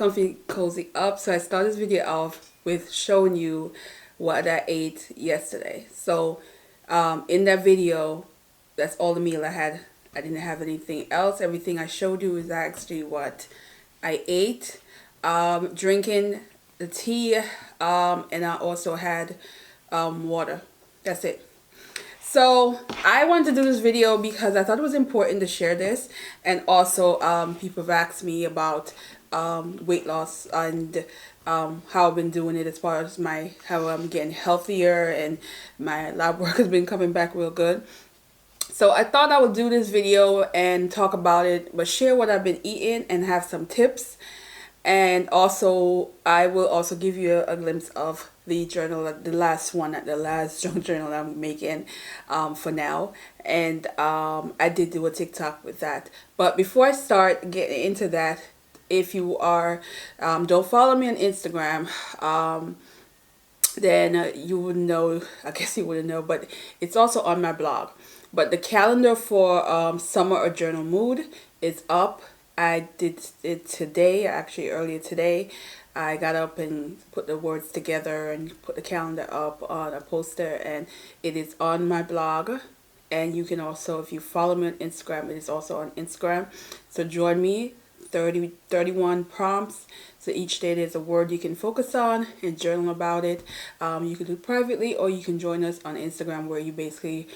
comfy, cozy up. So I start this video off with showing you what I ate yesterday. So in that video, that's all the meal I had. I didn't have anything else. Everything I showed you is actually what I ate. Drinking the tea, and I also had water. That's it. So I wanted to do this video because I thought it was important to share this, and also people have asked me about weight loss and how I've been doing it as far as how I'm getting healthier, and my lab work has been coming back real good. So I thought I would do this video and talk about it, but share what I've been eating and have some tips. And also, I will also give you a glimpse of the journal, the last junk journal I'm making for now. And I did do a TikTok with that. But before I start getting into that, if you don't follow me on Instagram, then you would know, I guess you wouldn't know, but it's also on my blog. But the calendar for summer or journal mood is up. I did it today, actually earlier today. I got up and put the words together and put the calendar up on a poster, and it is on my blog. And you can also, if you follow me on Instagram, it is also on Instagram. So join me, 31 prompts. So each day there's a word you can focus on and journal about it. You can do it privately, or you can join us on Instagram, where you basically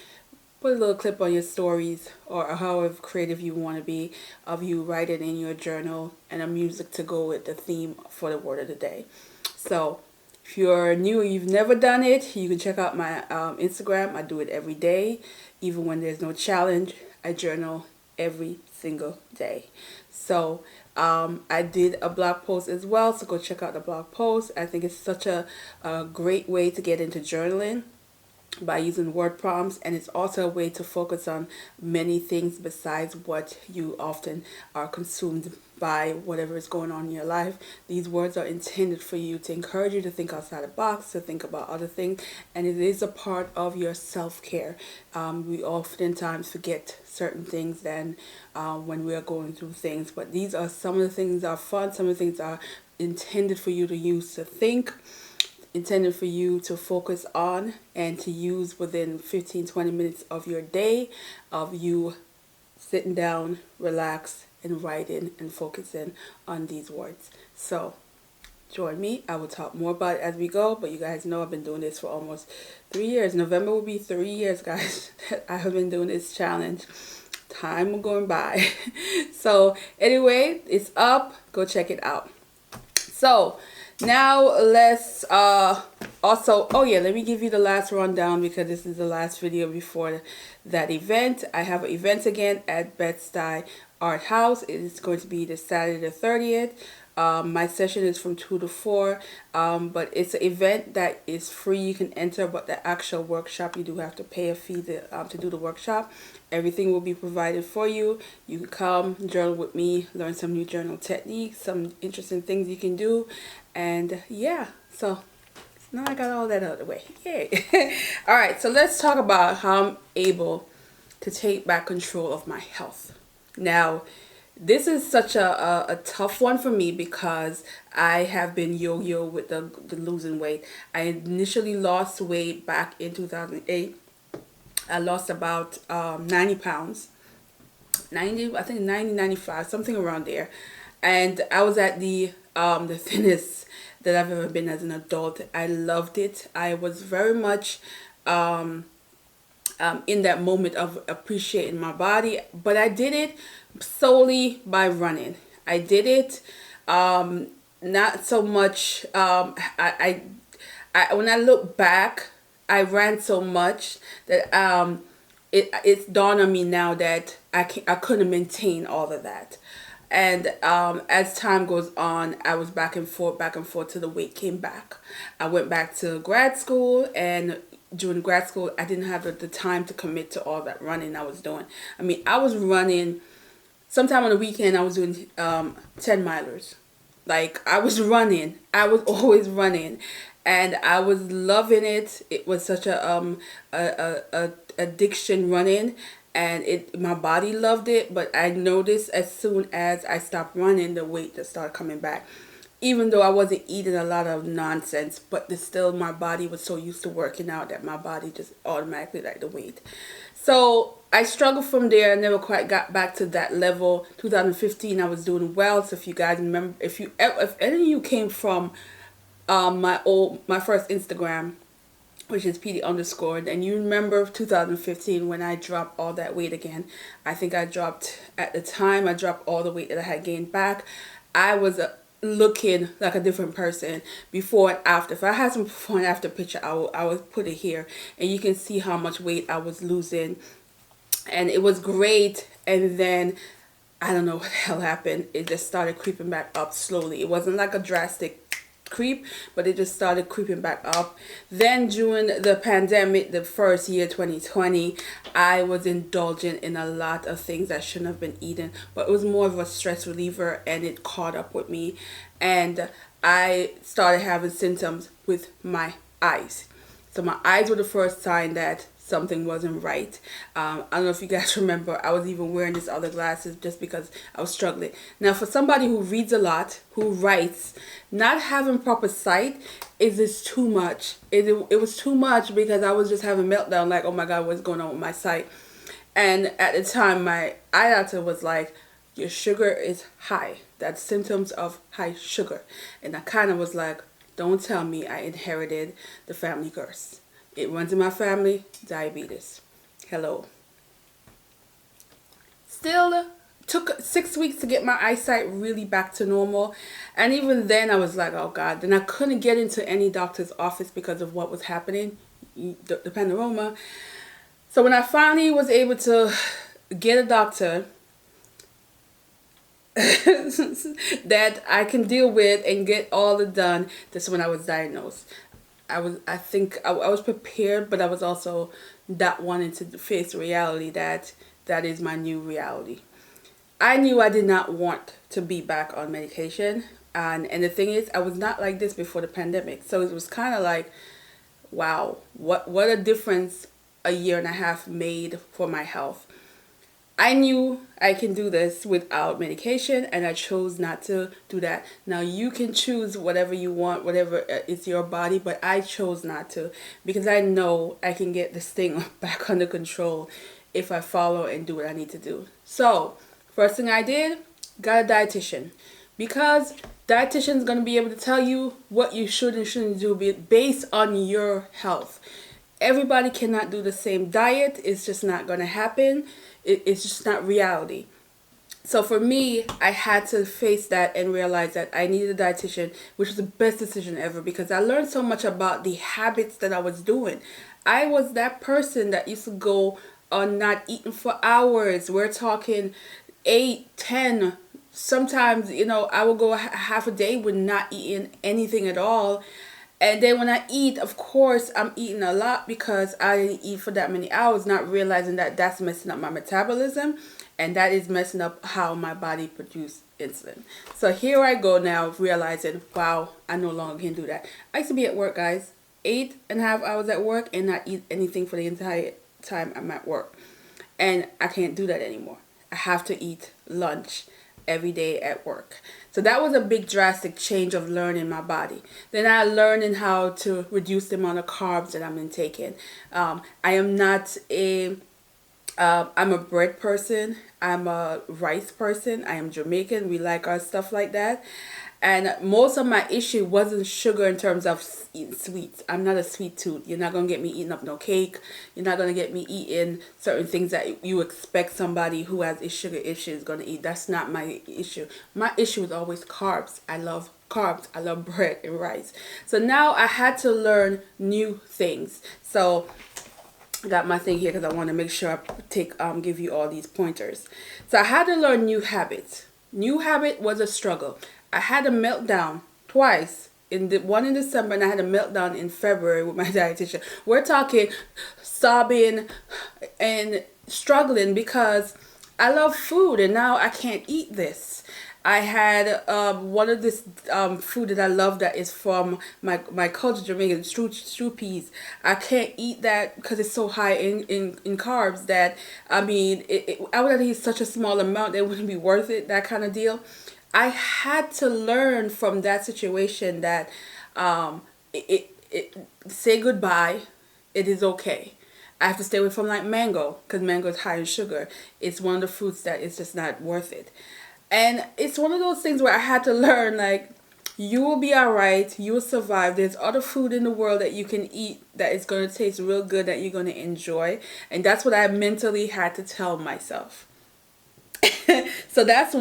put a little clip on your stories, or however creative you want to be, of you writing in your journal, and a music to go with the theme for the word of the day. So if you're new, you've never done it, you can check out my Instagram. I do it every day. Even when there's no challenge, I journal every single day. So I did a blog post as well, so go check out the blog post. I think it's such a great way to get into journaling by using word prompts, and it's also a way to focus on many things besides what you often are consumed by, whatever is going on in your life. These words are intended for you, to encourage you to think outside the box, to think about other things, and it is a part of your self-care. We oftentimes forget certain things then when we are going through things, but these are some of the things that are fun, some of the things are intended for you to use to think, intended for you to focus on, and to use within 15-20 minutes of your day, of you sitting down, relax, and writing and focusing on these words. So join me. I will talk more about it as we go, but you guys know I've been doing this for almost 3 years. November will be 3 years, guys. I have been doing this challenge. Time going by. So anyway, it's up. Go check it out. So now let's also, oh yeah, let me give you the last rundown, because this is the last video before that event. I have an event again at Bed-Stuy Art House. It is going to be the Saturday the 30th. My session is from 2 to 4, but it's an event that is free. You can enter, but the actual workshop, you do have to pay a fee to do the workshop. Everything will be provided for you. You can come, journal with me, learn some new journal techniques, some interesting things you can do, and yeah, so now I got all that out of the way. Yay. All right, so let's talk about how I'm able to take back control of my health. Now, this is such a tough one for me, because I have been yo-yo with the losing weight. I initially lost weight back in 2008. I lost about 90 pounds. 90, I think 90, 95, something around there. And I was at the thinnest that I've ever been as an adult. I loved it. I was very much in that moment of appreciating my body, but I did it solely by running. I did it not so much. I when I look back, I ran so much that it's dawned on me now that I couldn't maintain all of that. And as time goes on, I was back and forth till the weight came back. I went back to grad school, and during grad school, I didn't have the time to commit to all that running I was doing. I mean, I was running, sometime on the weekend, I was doing 10 milers. Like, I was running. I was always running. And I was loving it. It was such a addiction running. And my body loved it, but I noticed as soon as I stopped running, the weight just started coming back. even though I wasn't eating a lot of nonsense, but still my body was so used to working out that my body just automatically liked the weight. So I struggled from there. I never quite got back to that level. 2015, I was doing well. So if you guys remember, if any of you came from my first Instagram, which is PD underscored, and you remember 2015 when I dropped all that weight again. I think I dropped, at the time, I dropped all the weight that I had gained back. I was looking like a different person before and after. If I had some before and after picture, I would put it here, and you can see how much weight I was losing, and it was great. And then I don't know what the hell happened. It just started creeping back up slowly. It wasn't like a drastic creep, but it just started creeping back up. Then during the pandemic, the first year, 2020, I was indulging in a lot of things I shouldn't have been eating, but it was more of a stress reliever, and it caught up with me, and I started having symptoms with my eyes. So my eyes were the first sign that something wasn't right. I don't know if you guys remember, I was even wearing these other glasses just because I was struggling. Now, for somebody who reads a lot, who writes, not having proper sight is just too much. It was too much because I was just having a meltdown, like, oh my God, what's going on with my sight? And at the time, my eye doctor was like, your sugar is high. That's symptoms of high sugar. And I kind of was like, don't tell me I inherited the family curse. It runs in my family, diabetes. Hello. Still took 6 weeks to get my eyesight really back to normal. And even then I was like, oh God. Then I couldn't get into any doctor's office because of what was happening, the panorama. So when I finally was able to get a doctor that I can deal with and get all it done, that's when I was diagnosed. I think I was prepared, but I was also not wanting to face reality that is my new reality. I knew I did not want to be back on medication, and the thing is, I was not like this before the pandemic. So it was kind of like, wow, what a difference a year and a half made for my health. I knew I can do this without medication, and I chose not to do that. Now, you can choose whatever you want, whatever is your body, but I chose not to because I know I can get this thing back under control if I follow and do what I need to do. So, first thing I did, got a dietitian, because dietitian is going to be able to tell you what you should and shouldn't do based on your health. Everybody cannot do the same diet. It's just not going to happen. It's just not reality. So for me, I had to face that and realize that I needed a dietitian, which was the best decision ever because I learned so much about the habits that I was doing. I was that person that used to go on not eating for hours. We're talking 8, 10. Sometimes, I would go half a day with not eating anything at all. And then when I eat, of course, I'm eating a lot because I didn't eat for that many hours, not realizing that that's messing up my metabolism, and that is messing up how my body produces insulin. So here I go now, realizing, wow, I no longer can do that. I used to be at work, guys, 8.5 hours at work and not eat anything for the entire time I'm at work. And I can't do that anymore. I have to eat lunch every day at work. So that was a big drastic change of learning my body. Then I learned how to reduce the amount of carbs that I'm intaking. I am not I'm a bread person. I'm a rice person. I am Jamaican. We like our stuff like that. And most of my issue wasn't sugar in terms of eating sweets. I'm not a sweet tooth. You're not going to get me eating up no cake. You're not going to get me eating certain things that you expect somebody who has a sugar issue is going to eat. That's not my issue. My issue is always carbs. I love carbs. I love bread and rice. So now I had to learn new things. So I got my thing here because I want to make sure I give you all these pointers. So I had to learn new habits. New habit was a struggle. I had a meltdown twice. One in December, and I had a meltdown in February with my dietitian. We're talking sobbing and struggling because I love food and now I can't eat this. I had one of this food that I love that is from my culture, Jamaican, stew peas. I can't eat that because it's so high in carbs that, I mean, I would have to eat such a small amount that it wouldn't be worth it, that kind of deal. I had to learn from that situation that um, say goodbye. It is okay. I have to stay away from like mango because mango is high in sugar. It's one of the fruits that it's just not worth it. And it's one of those things where I had to learn like you will be all right. You will survive. There's other food in the world that you can eat that is going to taste real good that you're going to enjoy. And that's what I mentally had to tell myself. So that's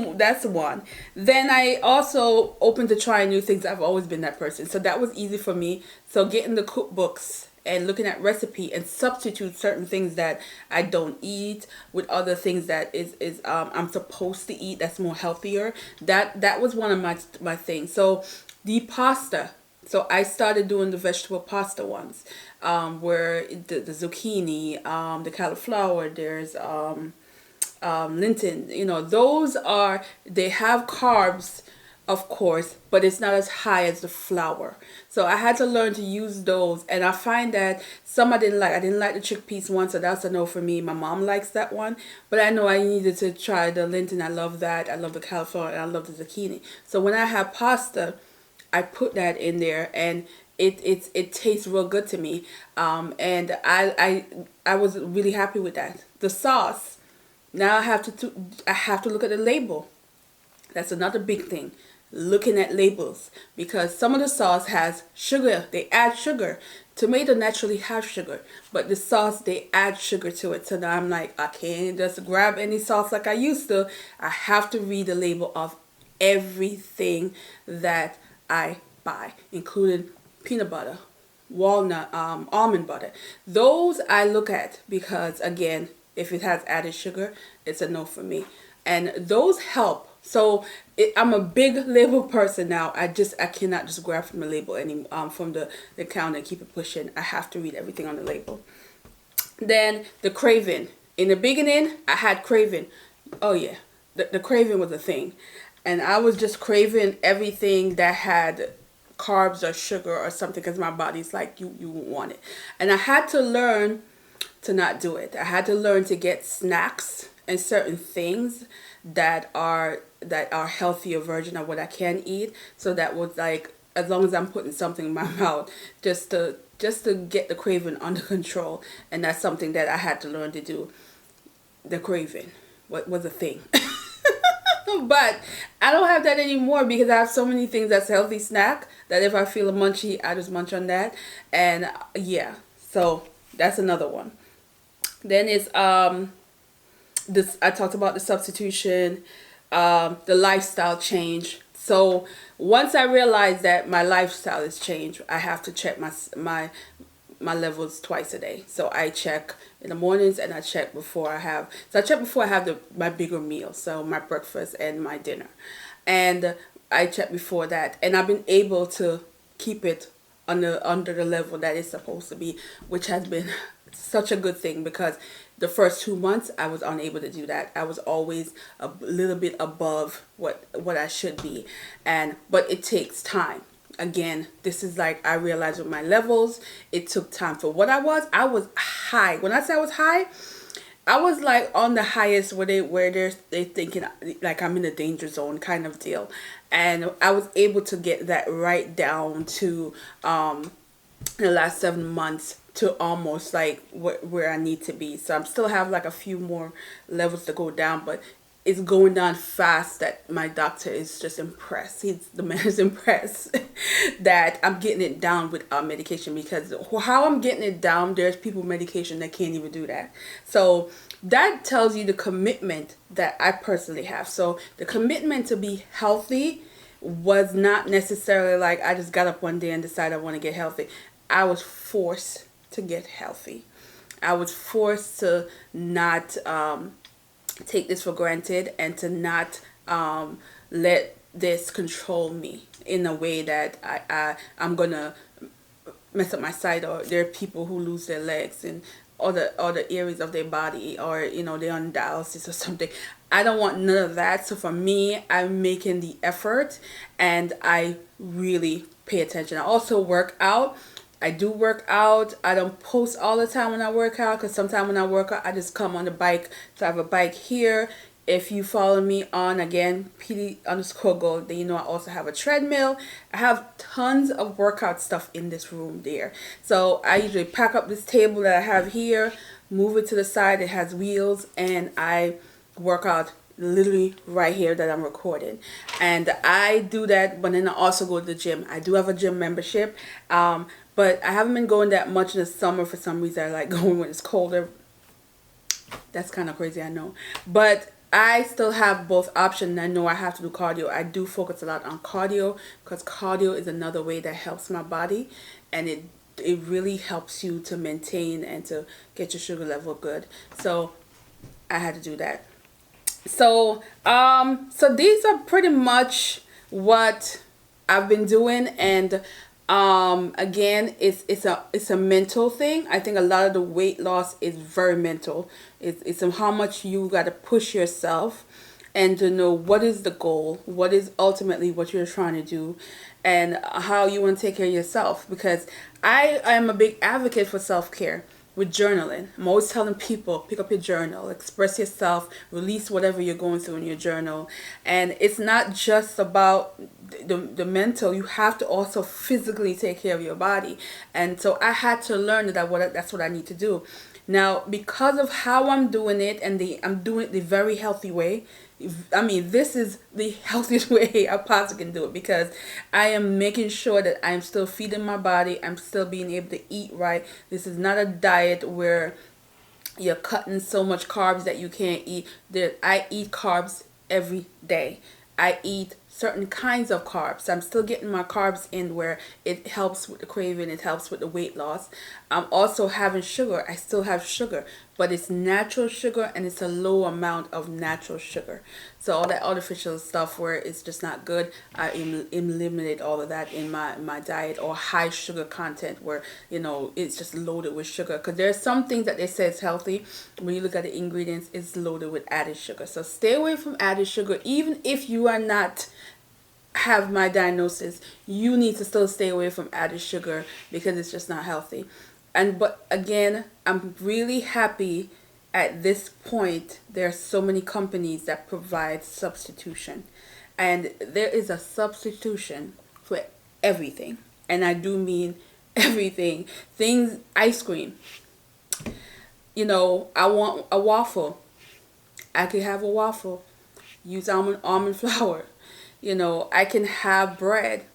one. Then I also open to try new things. I've always been that person, so that was easy for me. So getting the cookbooks and looking at recipe and substitute certain things that I don't eat with other things that is I'm supposed to eat that's more healthier. That was one of my things. So the pasta. So I started doing the vegetable pasta ones, where the zucchini, the cauliflower. There's linton, those are, they have carbs, of course, but it's not as high as the flour. So I had to learn to use those, and I find that some I didn't like. I didn't like the chickpeas one, so that's a no for me. My mom likes that one, but I know I needed to try the linton. I love that. I love the cauliflower, and I love the zucchini. So when I have pasta, I put that in there, and it tastes real good to me. And I was really happy with that. The sauce. Now I have to look at the label. That's another big thing. Looking at labels, because some of the sauce has sugar. They add sugar. Tomato naturally have sugar, but the sauce, they add sugar to it. So now I'm like, I can't just grab any sauce like I used to. I have to read the label of everything that I buy, including peanut butter, walnut, almond butter. Those I look at because, again, if it has added sugar, it's a no for me. And those help. So I'm a big label person now. I cannot just grab from the label from the counter and keep it pushing. I have to read everything on the label. Then the craving. In the beginning, I had craving. Oh yeah, the craving was a thing, and I was just craving everything that had carbs or sugar or something because my body's like, you won't want it. And I had to learn to not do it. I had to learn to get snacks and certain things that are healthier version of what I can eat. So that was like, as long as I'm putting something in my mouth, just to get the craving under control. And that's something that I had to learn to do. The craving was a thing. But I don't have that anymore because I have so many things that's healthy snack that if I feel a munchie, I just munch on that. And yeah, so that's another one. Then it's this, I talked about the substitution, the lifestyle change. So once I realized that my lifestyle has changed, I have to check my levels twice a day. So I check in the mornings and I check before I have. So I check before I have my bigger meal, so my breakfast and my dinner, and I check before that, and I've been able to keep it under the level that it's supposed to be, which has been such a good thing because the first 2 months I was unable to do that. I was always a little bit above what I should be, but it takes time. Again, this is like, I realized with my levels, it took time. For what I was high. When I say I was high, I was like on the highest where they thinking like I'm in a danger zone kind of deal, and I was able to get that right down to in the last 7 months to almost like where I need to be. So I'm still have like a few more levels to go down, but it's going down fast that my doctor is just impressed. The man is impressed that I'm getting it down without medication, because how I'm getting it down, there's people with medication that can't even do that. So that tells you the commitment that I personally have. So the commitment to be healthy was not necessarily like I just got up one day and decided I want to get healthy. I was forced to get healthy. I was forced to not take this for granted and to not let this control me in a way that I'm gonna mess up my sight, or there are people who lose their legs and other areas of their body, or they're on dialysis or something. I don't want none of that. So for me, I'm making the effort and I really pay attention. I also work out. I do work out. I don't post all the time when I work out, because sometimes when I work out, I just come on the bike. So I have a bike here. If you follow me on, again, PD_gold, then you know I also have a treadmill. I have tons of workout stuff in this room there. So I usually pack up this table that I have here, move it to the side. It has wheels, and I work out literally right here that I'm recording. And I do that, but then I also go to the gym. I do have a gym membership, but I haven't been going that much in the summer. For some reason, I like going when it's colder. That's kind of crazy, I know. But I still have both options. I know I have to do cardio. I do focus a lot on cardio, because cardio is another way that helps my body, and it really helps you to maintain and to get your sugar level good. So I had to do that. So so these are pretty much what I've been doing. And again, it's a mental thing. I think a lot of the weight loss is very mental. It's how much you got to push yourself, and to know what is the goal, what is ultimately what you're trying to do, and how you want to take care of yourself. Because I am a big advocate for self-care with journaling. I'm always telling people, pick up your journal, express yourself, release whatever you're going through in your journal. And it's not just about the mental. You have to also physically take care of your body. And so I had to learn that's what I need to do. Now, because of how I'm doing it, and I'm doing it the very healthy way. I mean, this is the healthiest way I possibly can do it, because I am making sure that I'm still feeding my body. I'm still being able to eat right. This is not a diet where you're cutting so much carbs that you can't eat. I eat carbs every day. I eat certain kinds of carbs. I'm still getting my carbs in, where it helps with the craving, it helps with the weight loss. I'm also having sugar. I still have sugar, but it's natural sugar, and it's a low amount of natural sugar. So all that artificial stuff where it's just not good, I eliminate all of that in my diet. Or high sugar content where, it's just loaded with sugar. Because there's some things that they say is healthy. When you look at the ingredients, it's loaded with added sugar. So stay away from added sugar. Even if you are not have my diagnosis, you need to still stay away from added sugar, because it's just not healthy. But again, I'm really happy at this point. There are so many companies that provide substitution, and there is a substitution for everything. And I do mean everything. Things, ice cream. I want a waffle. I could have a waffle. Use almond flour. I can have bread.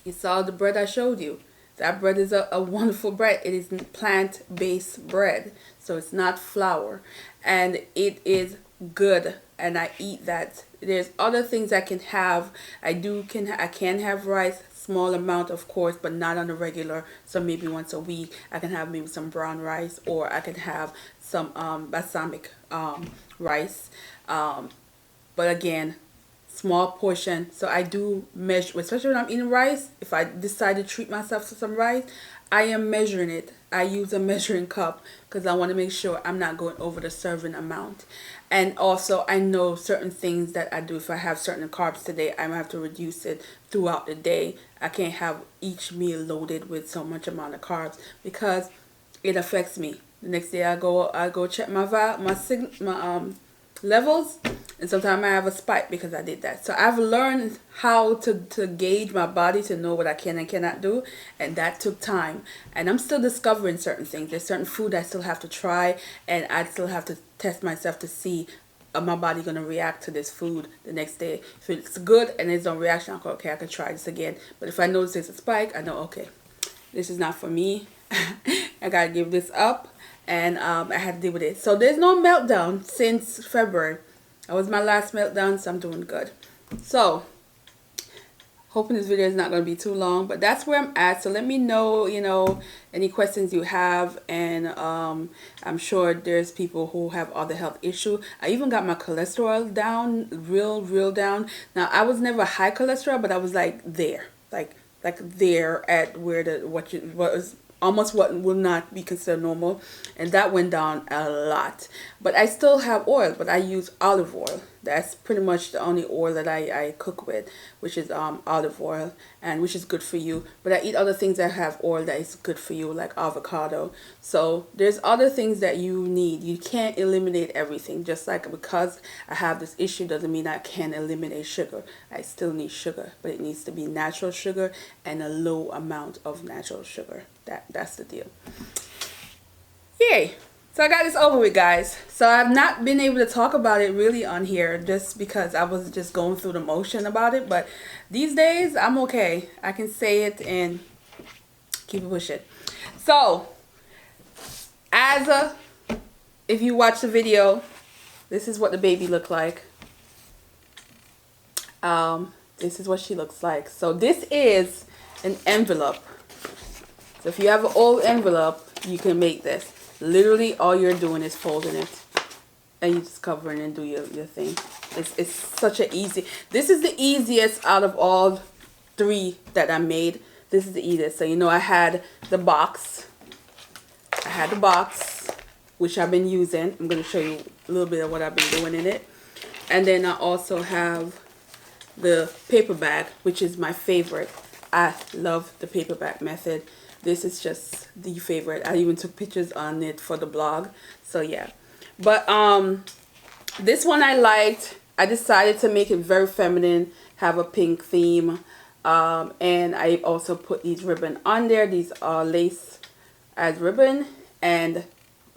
You saw the bread I showed you. That bread is a wonderful bread. It is plant-based bread, so it's not flour, and it is good, and I eat that. There's other things I can have. I can have rice, small amount of course, but not on a regular. So maybe once a week I can have maybe some brown rice, or I can have some balsamic rice. But again, small portion. So I do measure, especially when I'm eating rice. If I decide to treat myself to some rice, I am measuring it. I use a measuring cup, because I want to make sure I'm not going over the serving amount. And also, I know certain things that I do. If I have certain carbs today, I might have to reduce it throughout the day. I can't have each meal loaded with so much amount of carbs, because it affects me. The next day I go check my levels, and sometimes I have a spike because I did that. So I've learned how to gauge my body, to know what I can and cannot do, and that took time. And I'm still discovering certain things. There's certain food I still have to try, and I still have to test myself to see my body going to react to this food the next day. If it's good and there's no reaction, I'll go, okay, I can try this again. But if I notice there's a spike, I know, okay, this is not for me. I gotta give this up. And I had to deal with it. So there's no meltdown since February. That was my last meltdown, so I'm doing good. So hoping this video is not going to be too long, but that's where I'm at. So let me know, any questions you have. And I'm sure there's people who have other health issues. I even got my cholesterol down, real down. Now, I was never high cholesterol, but I was like there, like there at where what was almost what will not be considered normal, and that went down a lot. But I still have oil, but I use olive oil. That's pretty much the only oil that I cook with, which is olive oil, and which is good for you. But I eat other things that have oil that is good for you, like avocado. So there's other things that you need. You can't eliminate everything. Just like because I have this issue doesn't mean I can eliminate sugar. I still need sugar, but it needs to be natural sugar and a low amount of natural sugar. That's the deal. Yay! So I got this over with, guys. So I've not been able to talk about it really on here just because I was just going through the motion about it. But these days, I'm okay. I can say it and keep it pushing. So, if you watch the video, this is what the baby looked like. This is what she looks like. So this is an envelope. So if you have an old envelope, you can make this. Literally all you're doing is folding it and you just cover it and do your thing. It's such an easy. This is the easiest out of all 3 that I made. This is the easiest. So you know I had the box. Which I've been using. I'm going to show you a little bit of what I've been doing in it. And then I also have the paper bag, which is my favorite. I love the paper bag method. This is just the favorite. I even took pictures on it for the blog. So yeah. But this one I liked. I decided to make it very feminine, have a pink theme. And I also put these ribbon on there. These are lace as ribbon and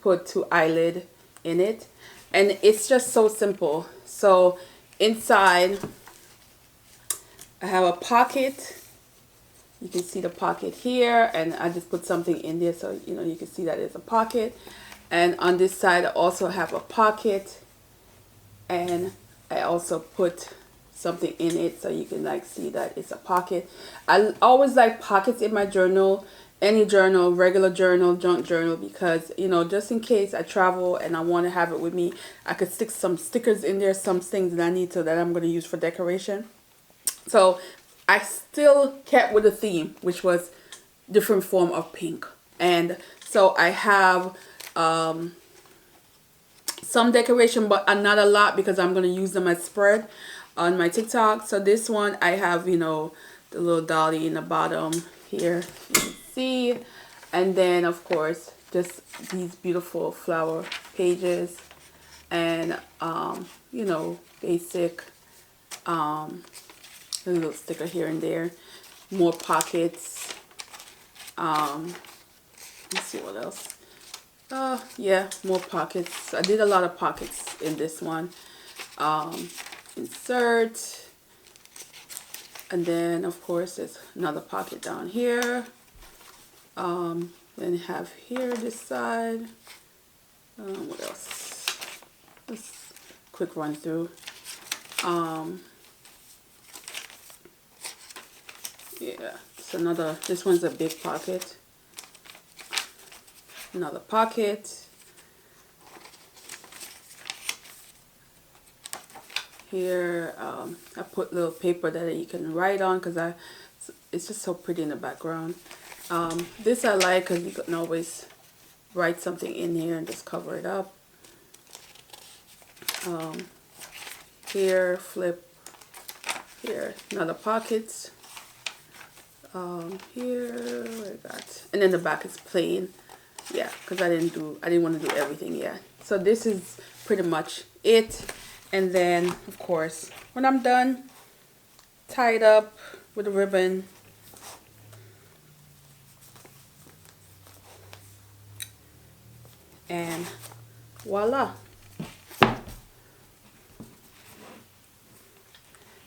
put 2 eyelid in it. And it's just so simple. So inside I have a pocket. You can see the pocket here, and I just put something in there so you know you can see that it's a pocket. And on this side I also have a pocket, and I also put something in it so you can like see that it's a pocket. I always like pockets in my journal, any journal, regular journal, junk journal, because you know just in case I travel and I want to have it with me, I could stick some stickers in there, some things that I need to that I'm going to use for decoration. So I still kept with the theme, which was different form of pink. And so I have some decoration, but not a lot because I'm going to use them as spread on my TikTok. So this one I have, you know, the little dolly in the bottom here, you can see. And then of course just these beautiful flower pages and you know, basic a little sticker here and there, more pockets. Let's see what else. Yeah, more pockets. I did a lot of pockets in this one. Insert, and then of course there's another pocket down here. Then have here this side. What else? Just quick run through. Yeah, it's another, this one's a big pocket. Another pocket. Here, I put little paper that you can write on because it's just so pretty in the background. This I like because you can always write something in here and just cover it up. Here, flip. Here, another pocket. Here, what I got, and then the back is plain. Yeah, because I didn't want to do everything yet. So this is pretty much it. And then of course when I'm done, tie it up with a ribbon. And voila.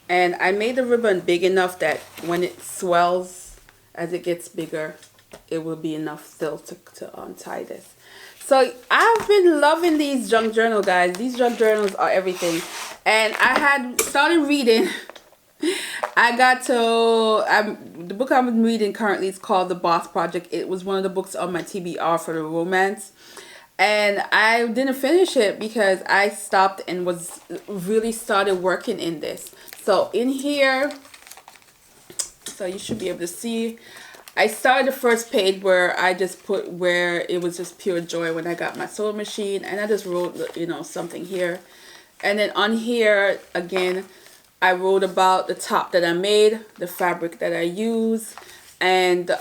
And I made the ribbon big enough that when it swells, as it gets bigger, it will be enough still to untie this. So I've been loving these junk journal, guys. These junk journals are everything. And I had started reading. The book I'm reading currently is called The Boss Project. It was one of the books on my TBR for the romance. And I didn't finish it because I stopped and was really started working in this. So in here, so you should be able to see, I started the first page where I just put where it was just pure joy when I got my sewing machine, and I just wrote, you know, something here. And then on here, again, I wrote about the top that I made, the fabric that I use, and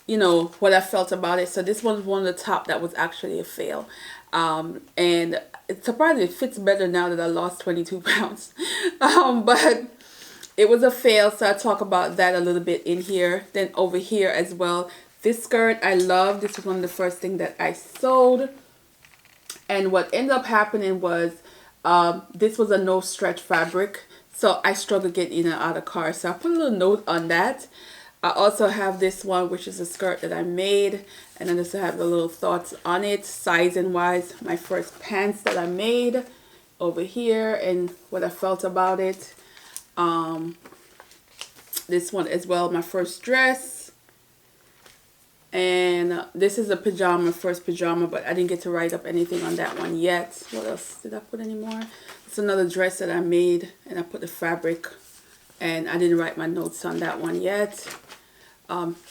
you know, what I felt about it. So this one's one of the top that was actually a fail. And it's surprising, it fits better now that I lost 22 pounds. But it was a fail, so I talk about that a little bit in here. Then over here as well, this skirt I love. This was one of the first things that I sewed. And what ended up happening was this was a no stretch fabric, so I struggled getting in and out of cars. So I put a little note on that. I also have this one, which is a skirt that I made, and I just have the little thoughts on it, sizing wise. My first pants that I made over here and what I felt about it. This one as well, my first dress. And this is a pajama, first pajama, but I didn't get to write up anything on that one yet. What else did I put anymore? It's another dress that I made, and I put the fabric, and I didn't write my notes on that one yet.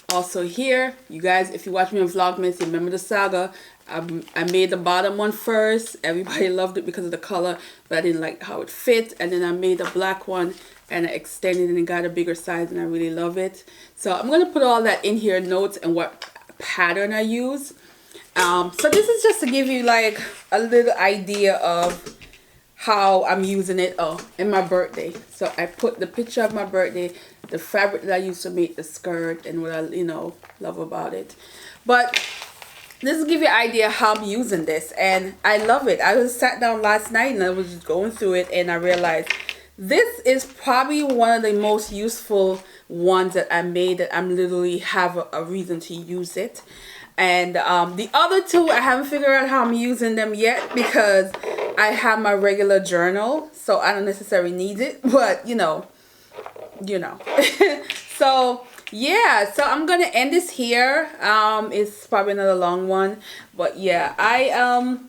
Also here, you guys, if you watch me on Vlogmas, you remember the saga. I made the bottom one first. Everybody loved it because of the color, but I didn't like how it fit. And then I made a black one, and I extended it and got a bigger size, and I really love it. So I'm going to put all that in here, notes and what pattern I use. So this is just to give you like a little idea of how I'm using it. Oh, and my birthday. So I put the picture of my birthday, the fabric that I used to make the skirt, and what I, you know, love about it. But this will give you an idea how I'm using this, and I love it. I just sat down last night and I was just going through it, and I realized this is probably one of the most useful ones that I made, that I'm literally have a reason to use it. And the other two, I haven't figured out how I'm using them yet, because I have my regular journal, so I don't necessarily need it, but you know. So yeah, so I'm gonna end this here. It's probably another long one, but yeah, I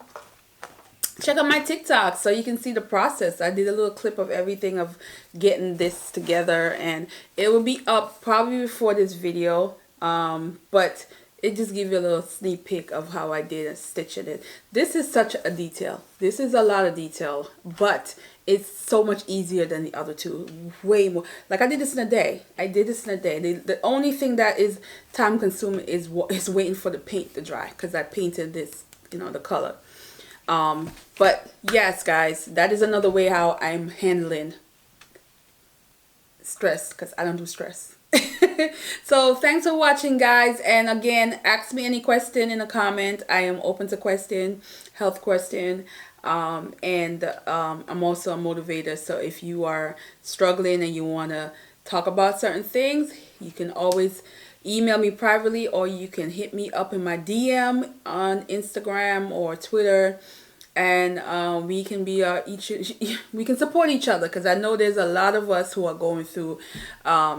check out my TikTok so you can see the process. I did a little clip of everything of getting this together, and it will be up probably before this video, but it just gives you a little sneak peek of how I did and stitching it. This is such a detail. This is a lot of detail, but it's so much easier than the other two. Way more. Like I did this in a day. The only thing that is time consuming is waiting for the paint to dry, because I painted this, you know, the color. But yes, guys, that is another way how I'm handling stress, because I don't do stress. So thanks for watching, guys, and again, ask me any question in a comment. I am open to question, health question, and I'm also a motivator. So if you are struggling and you want to talk about certain things, you can always email me privately, or you can hit me up in my DM on Instagram or Twitter, and we can be we can support each other, because I know there's a lot of us who are going through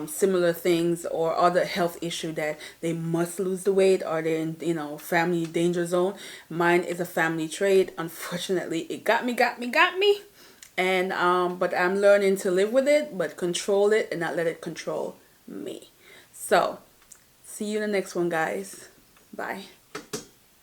similar things or other health issue that they must lose the weight, or they're in, you know, family danger zone. Mine is a family trait. Unfortunately, it got me, and but I'm learning to live with it, but control it and not let it control me. So see you in the next one, guys. Bye.